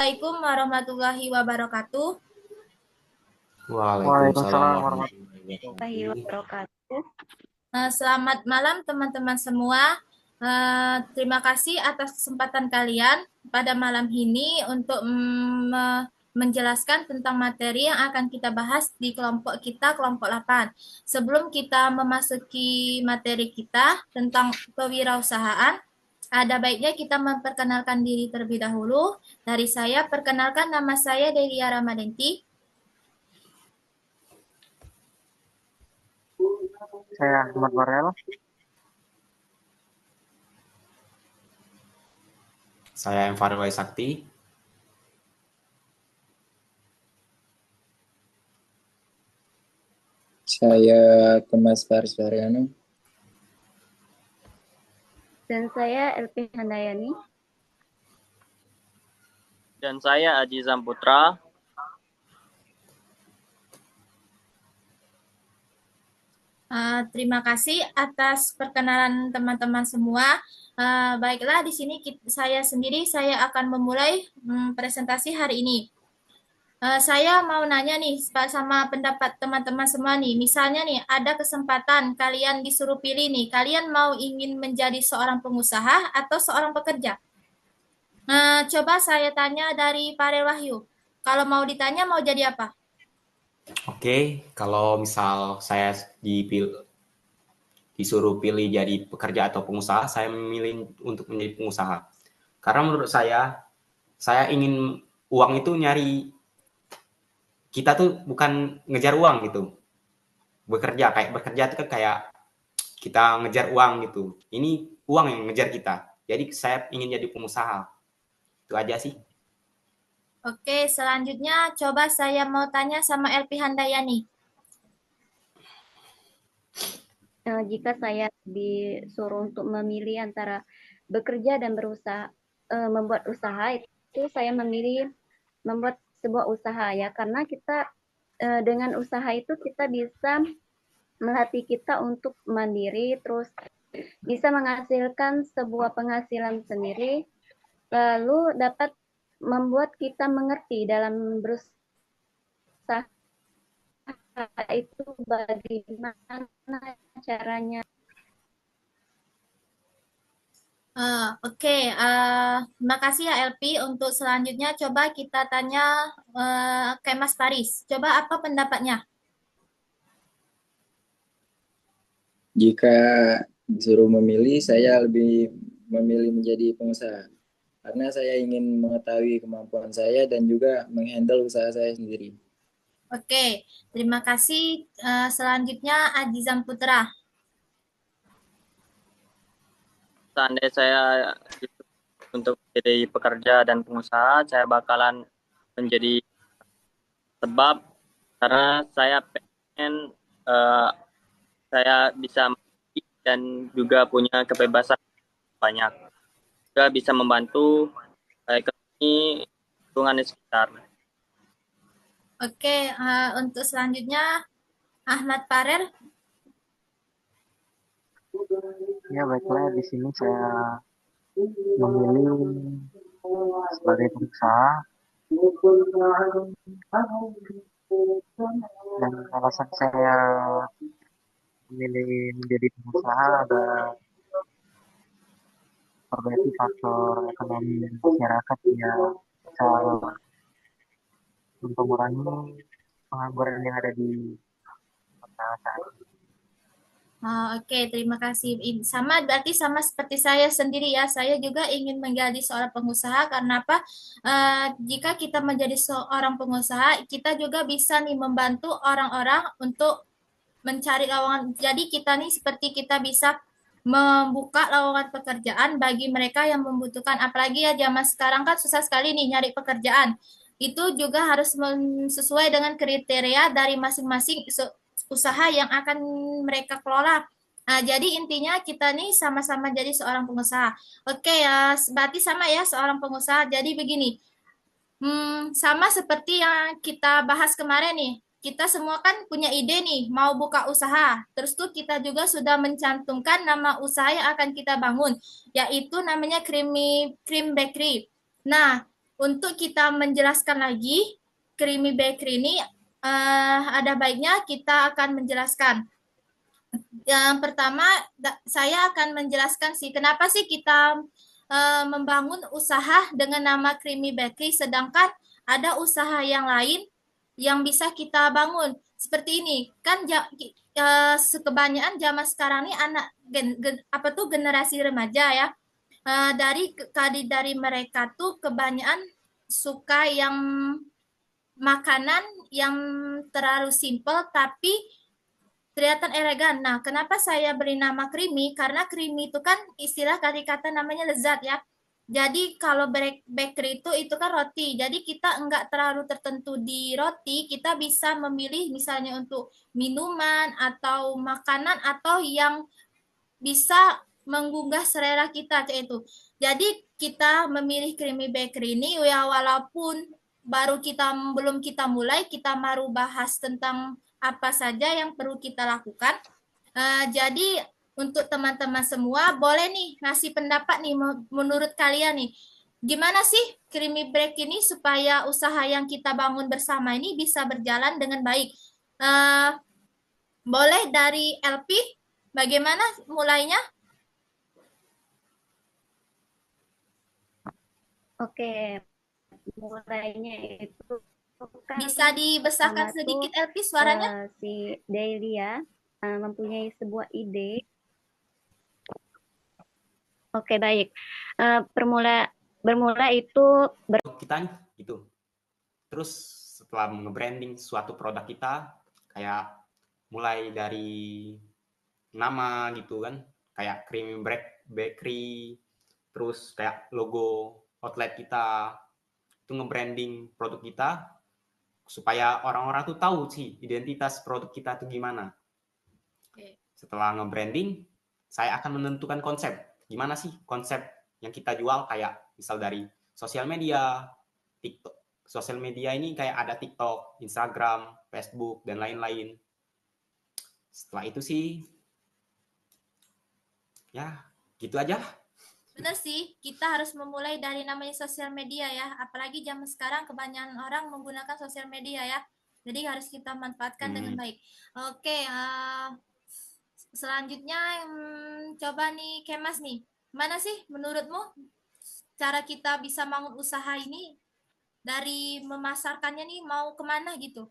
Assalamualaikum warahmatullahi wabarakatuh. Waalaikumsalam Waalaikumsalam warahmatullahi warahmatullahi wabarakatuh. wabarakatuh. Selamat malam teman-teman semua. Terima kasih atas kesempatan kalian pada malam ini untuk menjelaskan tentang materi yang akan kita bahas di kelompok kita, kelompok 8. Sebelum kita memasuki materi kita tentang kewirausahaan, ada baiknya kita memperkenalkan diri terlebih dahulu. Dari saya, perkenalkan nama saya Delia Ramadenti. Saya Ahmad Farel. Saya M. Farel Sakti. Saya Kemas Faris Variano. Dan saya LP Handayani. Dan saya Ajizam Putra. Terima kasih atas perkenalan teman-teman semua. Baiklah, di sini saya akan memulai presentasi hari ini. Saya mau nanya nih sama pendapat teman-teman semua nih. Misalnya nih, ada kesempatan kalian disuruh pilih nih. Kalian ingin menjadi seorang pengusaha atau seorang pekerja? Coba saya tanya dari Parel Wahyu. Kalau mau ditanya, mau jadi apa? Oke, kalau misal saya disuruh pilih jadi pekerja atau pengusaha, saya memilih untuk menjadi pengusaha. Karena menurut saya ingin uang itu kita tuh bukan ngejar uang gitu. Bekerja itu kan kayak kita ngejar uang gitu. Ini uang yang ngejar kita. Jadi saya ingin jadi pengusaha. Itu aja sih. Oke, selanjutnya coba saya mau tanya sama LP Handayani. Jika saya disuruh untuk memilih antara bekerja dan berusaha, membuat usaha, itu saya memilih membuat sebuah usaha ya, karena kita dengan usaha itu kita bisa melatih kita untuk mandiri, terus bisa menghasilkan sebuah penghasilan sendiri, lalu dapat membuat kita mengerti dalam berusaha itu bagaimana caranya. Oke, terima kasih ya LP. Untuk selanjutnya coba kita tanya ke Mas Paris. Coba apa pendapatnya? Jika disuruh memilih, saya lebih memilih menjadi pengusaha. Karena saya ingin mengetahui kemampuan saya dan juga menghandle usaha saya sendiri. Oke, terima kasih. Selanjutnya Ajizam Putra. Seandainya saya untuk jadi pekerja dan pengusaha, saya bakalan menjadi sebab karena saya pengen saya bisa dan juga punya kebebasan banyak. Juga bisa membantu ekonomi lingkungan di sekitar. Oke, untuk selanjutnya Ahmad Farel. Ya baiklah, di sini saya memilih sebagai pengusaha, dan alasan saya memilih menjadi pengusaha ada perbaiki faktor ekonomi masyarakat ya, bisa mengurangi pengangguran yang ada di kota saat ini. Oke, terima kasih. Berarti sama seperti saya sendiri ya. Saya juga ingin menjadi seorang pengusaha karena apa? Jika kita menjadi seorang pengusaha, kita juga bisa nih membantu orang-orang untuk mencari lowongan. Jadi kita nih seperti kita bisa membuka lowongan pekerjaan bagi mereka yang membutuhkan. Apalagi ya zaman sekarang kan susah sekali nih nyari pekerjaan. Itu juga harus sesuai dengan kriteria dari masing-masing usaha yang akan mereka kelola. Nah, jadi intinya kita nih sama-sama jadi seorang pengusaha. Oke ya, berarti sama ya seorang pengusaha. Jadi begini, sama seperti yang kita bahas kemarin nih. Kita semua kan punya ide nih, mau buka usaha. Terus tuh kita juga sudah mencantumkan nama usaha yang akan kita bangun, yaitu namanya Cream Bakery. Nah, untuk kita menjelaskan lagi, Creamy Bakery ini ada baiknya kita akan menjelaskan. Yang pertama, saya akan menjelaskan sih, kenapa sih kita membangun usaha dengan nama Creamy Bakery, sedangkan ada usaha yang lain yang bisa kita bangun. Seperti ini, kan kebanyakan zaman sekarang ini anak generasi remaja ya. Dari mereka tuh kebanyakan suka yang makanan yang terlalu simple tapi kelihatan elegan. Nah, kenapa saya beri nama creamy? Karena creamy itu kan istilah dari kata namanya lezat ya. Jadi kalau bakery itu kan roti. Jadi kita enggak terlalu tertentu di roti, kita bisa memilih misalnya untuk minuman atau makanan atau yang bisa menggugah selera kita kayak itu. Jadi kita memilih creamy bakery ini ya walaupun belum kita mulai, kita baru bahas tentang apa saja yang perlu kita lakukan. Jadi untuk teman-teman semua boleh nih ngasih pendapat nih menurut kalian nih. Gimana sih Creamy Break ini supaya usaha yang kita bangun bersama ini bisa berjalan dengan baik? Uh, Boleh dari LP, bagaimana mulainya? Oke, mulainya itu kan Bisa dibesarkan pertama sedikit tuh LP suaranya? si Delia mempunyai sebuah ide. Oke, baik. Bermula itu Kita gitu. Terus setelah nge-branding suatu produk kita, kayak mulai dari nama gitu kan, kayak Creamy Bakery, terus kayak logo outlet kita, itu nge-branding produk kita supaya orang-orang tuh tahu sih identitas produk kita tuh gimana. Setelah nge-branding, saya akan menentukan konsep. Gimana sih konsep yang kita jual, kayak misal dari sosial media, TikTok. Sosial media ini kayak ada TikTok, Instagram, Facebook, dan lain-lain. Setelah itu sih, ya gitu aja. Benar sih, kita harus memulai dari namanya sosial media ya. Apalagi zaman sekarang kebanyakan orang menggunakan sosial media ya. Jadi harus kita manfaatkan dengan baik. Oke, selanjutnya coba nih Kemas nih. Mana sih menurutmu cara kita bisa bangun usaha ini dari memasarkannya nih mau kemana gitu?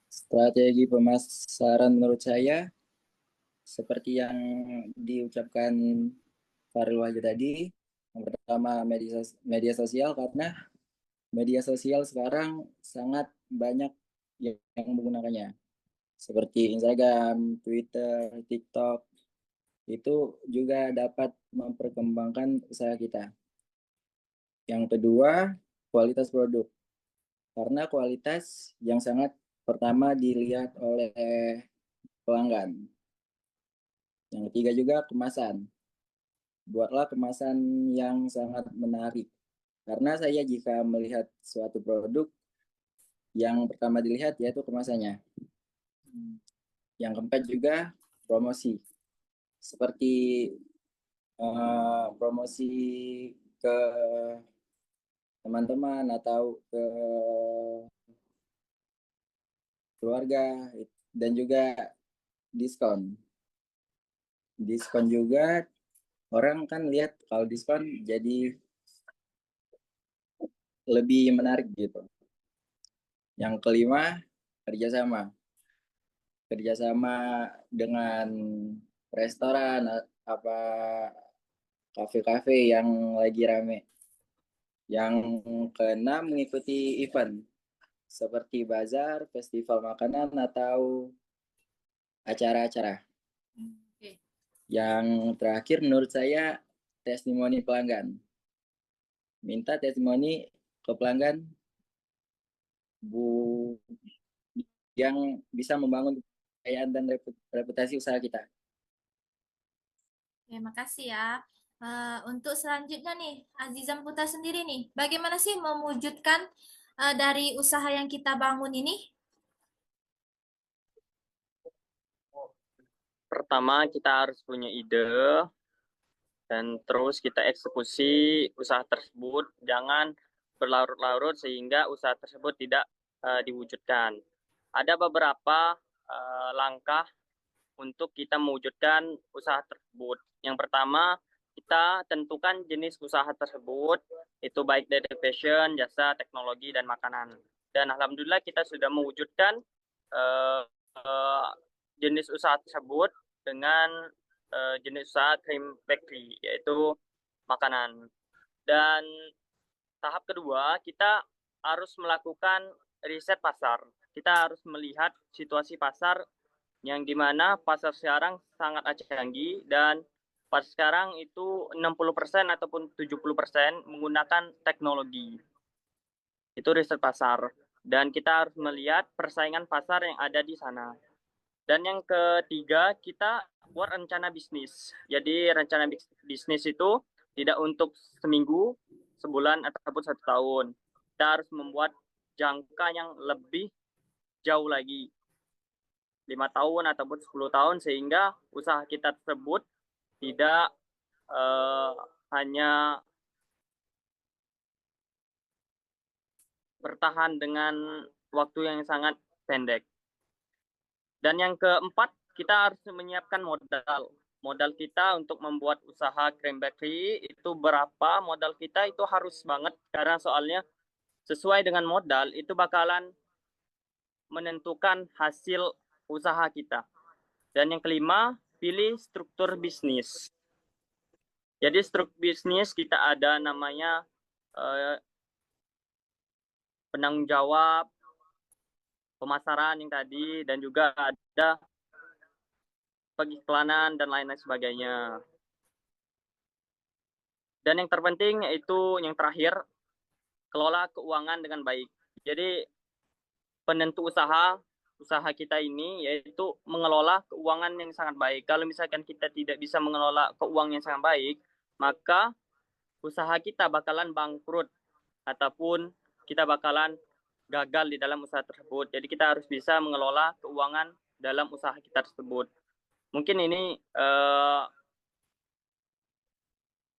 Strategi pemasaran menurut saya seperti yang diucapkan Faril Wahyu tadi, yang pertama media sosial, karena media sosial sekarang sangat banyak yang menggunakannya, seperti Instagram, Twitter, TikTok, itu juga dapat memperkembangkan usaha kita. Yang kedua, kualitas produk, karena kualitas yang sangat pertama dilihat oleh pelanggan. Yang ketiga juga kemasan. Buatlah kemasan yang sangat menarik. Karena saya jika melihat suatu produk, yang pertama dilihat yaitu kemasannya. Yang keempat juga promosi. Seperti promosi ke teman-teman atau ke keluarga, dan juga diskon. Diskon juga, orang kan lihat kalau diskon jadi lebih menarik gitu. Yang kelima, kerjasama. Kerjasama dengan restoran, apa kafe-kafe yang lagi rame. Yang keenam, mengikuti event seperti bazar, festival makanan, atau acara-acara. Yang terakhir menurut saya, testimoni pelanggan. Minta testimoni ke pelanggan yang bisa membangun kepercayaan dan reputasi usaha kita. Terima kasih ya. Untuk selanjutnya nih, Azizam Putra sendiri nih, bagaimana sih mewujudkan dari usaha yang kita bangun ini? Pertama kita harus punya ide, dan terus kita eksekusi usaha tersebut, jangan berlarut-larut sehingga usaha tersebut tidak diwujudkan. Ada beberapa langkah untuk kita mewujudkan usaha tersebut. Yang pertama, kita tentukan jenis usaha tersebut, itu baik dari fashion, jasa, teknologi, dan makanan. Dan alhamdulillah kita sudah mewujudkan uh, uh, jenis usaha tersebut dengan jenis usaha cream bakery, yaitu makanan. Dan tahap kedua, kita harus melakukan riset pasar. Kita harus melihat situasi pasar yang dimana pasar sekarang sangat canggih dan pasar sekarang itu 60% ataupun 70% menggunakan teknologi. Itu riset pasar. Dan kita harus melihat persaingan pasar yang ada di sana. Dan yang ketiga, kita buat rencana bisnis. Jadi rencana bisnis itu tidak untuk seminggu, sebulan, ataupun 1 tahun. Kita harus membuat jangka yang lebih jauh lagi. 5 tahun ataupun 10 tahun sehingga usaha kita tersebut tidak hanya bertahan dengan waktu yang sangat pendek. Dan yang keempat, kita harus menyiapkan modal. Modal kita untuk membuat usaha cream bakery itu berapa, modal kita itu harus banget karena soalnya sesuai dengan modal itu bakalan menentukan hasil usaha kita. Dan yang kelima, pilih struktur bisnis. Jadi struktur bisnis kita ada namanya penanggung jawab, pemasaran yang tadi, dan juga ada pengiklanan dan lain-lain sebagainya. Dan yang terpenting yaitu yang terakhir, kelola keuangan dengan baik. Jadi penentu usaha kita ini yaitu mengelola keuangan yang sangat baik. Kalau misalkan kita tidak bisa mengelola keuangan yang sangat baik, maka usaha kita bakalan bangkrut ataupun kita bakalan gagal di dalam usaha tersebut. Jadi kita harus bisa mengelola keuangan dalam usaha kita tersebut. Mungkin ini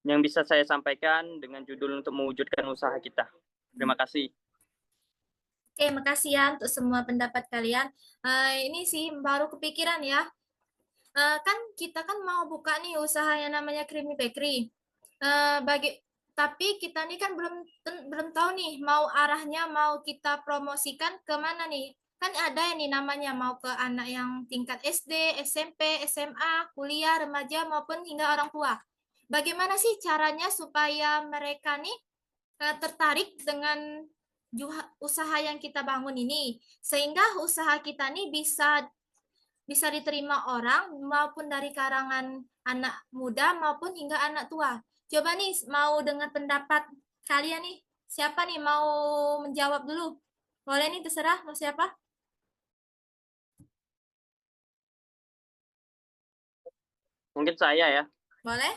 yang bisa saya sampaikan dengan judul untuk mewujudkan usaha kita. Terima kasih. Oke, makasih ya untuk semua pendapat kalian. Ini sih baru kepikiran ya. Kan kita kan mau buka nih usaha yang namanya Creamy Bakery. Tapi kita nih kan belum tahu nih mau arahnya mau kita promosikan ke mana nih. Kan ada yang nih namanya mau ke anak yang tingkat SD, SMP, SMA, kuliah, remaja maupun hingga orang tua. Bagaimana sih caranya supaya mereka nih tertarik dengan usaha yang kita bangun ini sehingga usaha kita nih bisa diterima orang maupun dari karangan anak muda maupun hingga anak tua. Coba nih mau dengar pendapat kalian nih. Siapa nih mau menjawab dulu? Boleh nih terserah mau siapa? Mungkin saya ya Boleh?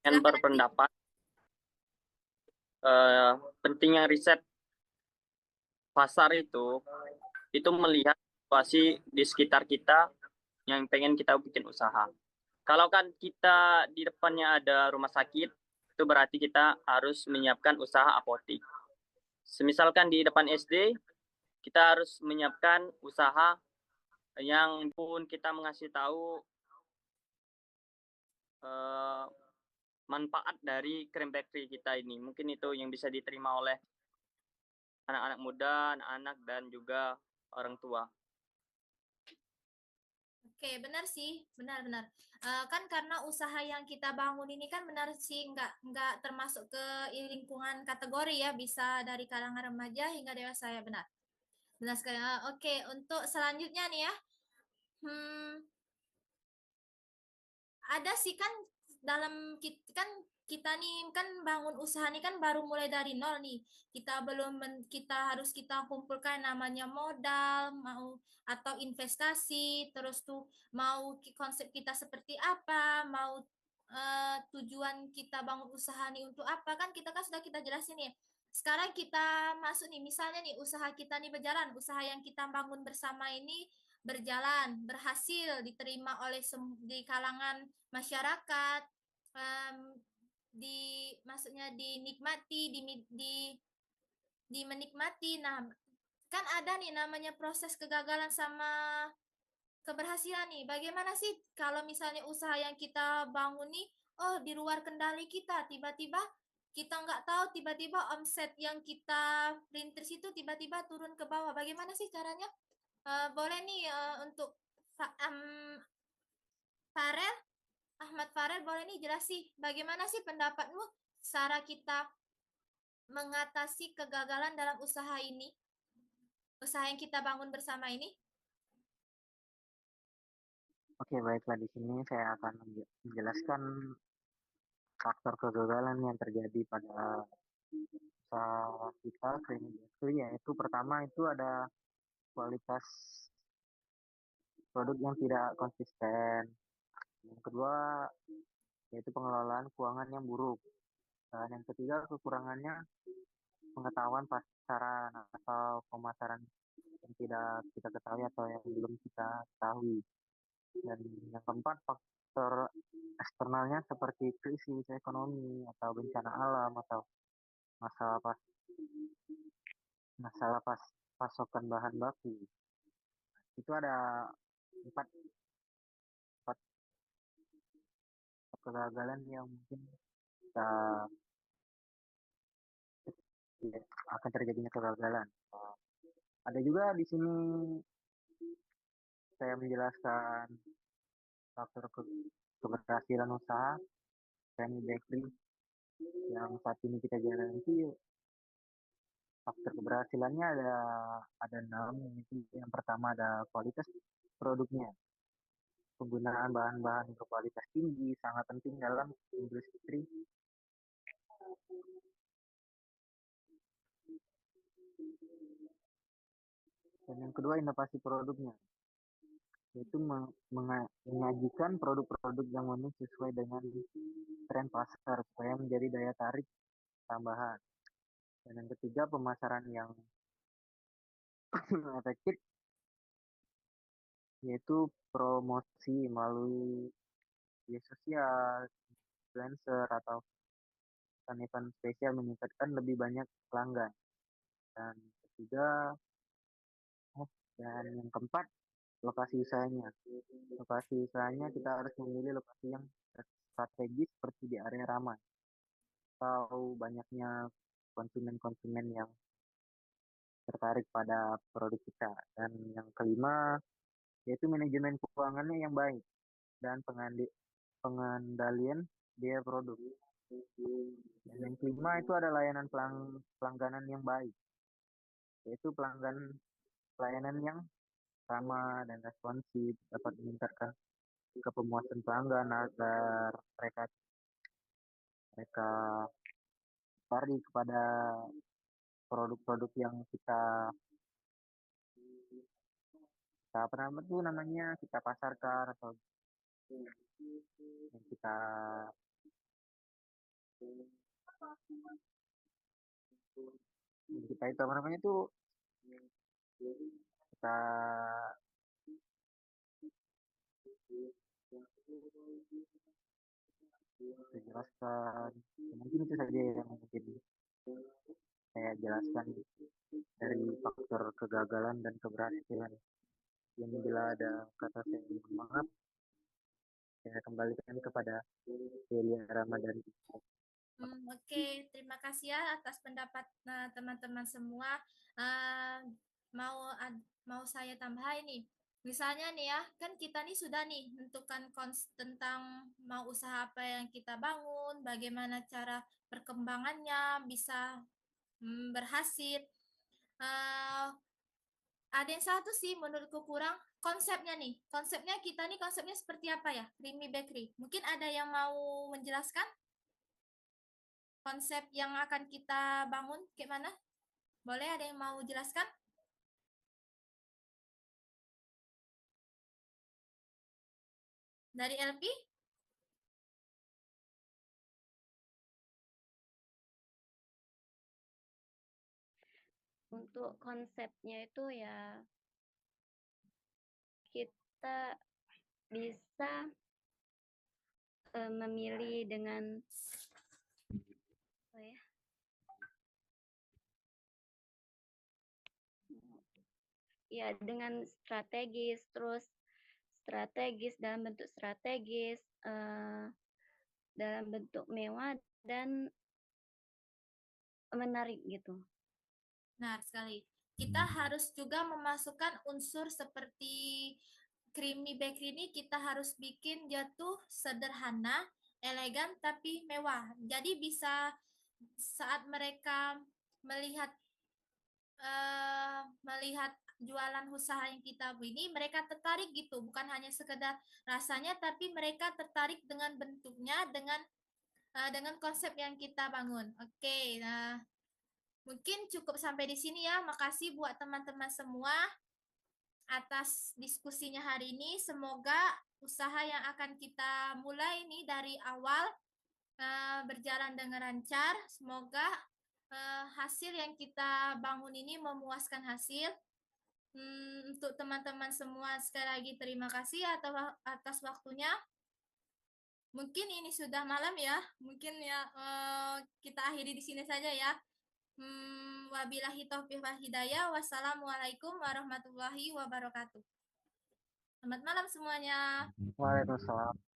yang Silakan. berpendapat pentingnya riset pasar itu melihat situasi di sekitar kita yang pengen kita bikin usaha. Kalau kan kita di depannya ada rumah sakit, itu berarti kita harus menyiapkan usaha apotik. Semisalkan di depan SD, kita harus menyiapkan usaha yang pun kita mengasih tahu manfaat dari cream bakery kita ini. Mungkin itu yang bisa diterima oleh anak-anak muda, anak-anak, dan juga orang tua. Oke, benar sih, benar-benar. Kan karena usaha yang kita bangun ini kan benar sih nggak termasuk ke lingkungan kategori ya, bisa dari kalangan remaja hingga dewasa ya benar. Benar sekali. Oke, untuk selanjutnya nih ya, ada sih kan dalam kita nih kan bangun usaha nih kan baru mulai dari nol nih. Kita harus kita kumpulkan namanya modal, mau atau investasi, terus tuh mau konsep kita seperti apa, mau tujuan kita bangun usaha nih untuk apa kan kan sudah kita jelasin nih. Sekarang kita masuk nih, misalnya nih usaha kita nih berjalan, usaha yang kita bangun bersama ini berjalan, berhasil diterima oleh di kalangan masyarakat, em, maksudnya dinikmati, di menikmati. Nah, kan ada nih namanya proses kegagalan sama keberhasilan nih. Bagaimana sih kalau misalnya usaha yang kita bangun nih, oh di luar kendali kita, tiba-tiba kita nggak tahu, tiba-tiba omset yang kita rintis itu tiba-tiba turun ke bawah. Bagaimana sih caranya? Boleh nih untuk Farel, Ahmad Farel, boleh nih jelasin bagaimana sih pendapatmu cara kita mengatasi kegagalan dalam usaha ini, usaha yang kita bangun bersama ini? Oke, baiklah, di sini saya akan menjelaskan faktor kegagalan yang terjadi pada usaha kita Creamy Bakery, yaitu pertama itu ada kualitas produk yang tidak konsisten. Yang kedua yaitu pengelolaan keuangan yang buruk. Dan yang ketiga kekurangannya pengetahuan pasaran atau pemasaran yang tidak kita ketahui atau yang belum kita ketahui. Dan yang keempat faktor eksternalnya seperti krisis ekonomi atau bencana alam atau masalah pas masalah pasokan bahan baku. Itu ada empat, empat kegagalan yang mungkin kita ya, akan terjadinya kegagalan. Ada juga di sini saya menjelaskan faktor keberhasilan usaha Creamy Bakery yang saat ini kita jalani itu. Faktor keberhasilannya ada 6. Yang pertama ada kualitas produknya. Penggunaan bahan-bahan berkualitas tinggi sangat penting dalam industri. Dan yang kedua inovasi produknya, yaitu menyajikan produk-produk yang unik sesuai dengan tren pasar supaya menjadi daya tarik tambahan. Dan yang ketiga pemasaran yang efektif, yaitu promosi melalui media sosial, influencer atau event spesial meningkatkan lebih banyak pelanggan. Dan ketiga, dan yang keempat, lokasi usahanya. Lokasi usahanya kita harus memilih lokasi yang strategis seperti di area ramai atau banyaknya konsumen-konsumen yang tertarik pada produk kita. Dan yang kelima, yaitu manajemen keuangannya yang baik dan pengendalian biaya produk. Dan yang kelima itu ada layanan pelangganan yang baik, yaitu pelayanan yang ramah dan responsif dapat meningkatkan kepemuasan pelanggan agar mereka mereka tertarik kepada produk-produk yang kita apa namanya kita pasarkan atau yang kita itu apa namanya itu kita jelaskan. Mungkin itu saja yang mungkin saya jelaskan dari faktor kegagalan dan keberhasilan. Yang bila ada kata saya mohon maaf, saya kembalikan kepada Delia Ramadhani. Oke, terima kasih ya atas pendapat teman-teman semua. Eh, mau saya tambahin nih. Misalnya nih ya, kan kita nih sudah nih menentukan tentang mau usaha apa yang kita bangun, bagaimana cara perkembangannya bisa berhasil. Eh, ada yang satu sih menurutku kurang konsepnya nih. Konsepnya kita nih konsepnya seperti apa ya? Creamy Bakery. Mungkin ada yang mau menjelaskan konsep yang akan kita bangun kayak mana? Boleh ada yang mau jelaskan? Dari LP? Untuk konsepnya itu ya kita bisa memilih dengan apa ya? Ya, dengan strategis, terus strategis dalam bentuk strategis, dalam bentuk mewah dan menarik gitu. Benar sekali. Kita harus juga memasukkan unsur seperti creamy bakery ini, kita harus bikin dia tuh sederhana, elegan tapi mewah. Jadi bisa saat mereka melihat melihat jualan usaha yang kita ini, mereka tertarik gitu, bukan hanya sekedar rasanya, tapi mereka tertarik dengan bentuknya, dengan konsep yang kita bangun. Oke, nah mungkin cukup sampai di sini ya. Makasih buat teman-teman semua atas diskusinya hari ini. Semoga usaha yang akan kita mulai ini dari awal berjalan dengan lancar. Semoga hasil yang kita bangun ini memuaskan hasil. Untuk teman-teman semua sekali lagi terima kasih atas waktunya. Mungkin ini sudah malam ya. Mungkin ya kita akhiri di sini saja ya. Wabillahi taufiq wal hidayah. Wassalamualaikum warahmatullahi wabarakatuh. Selamat malam semuanya. Waalaikumsalam.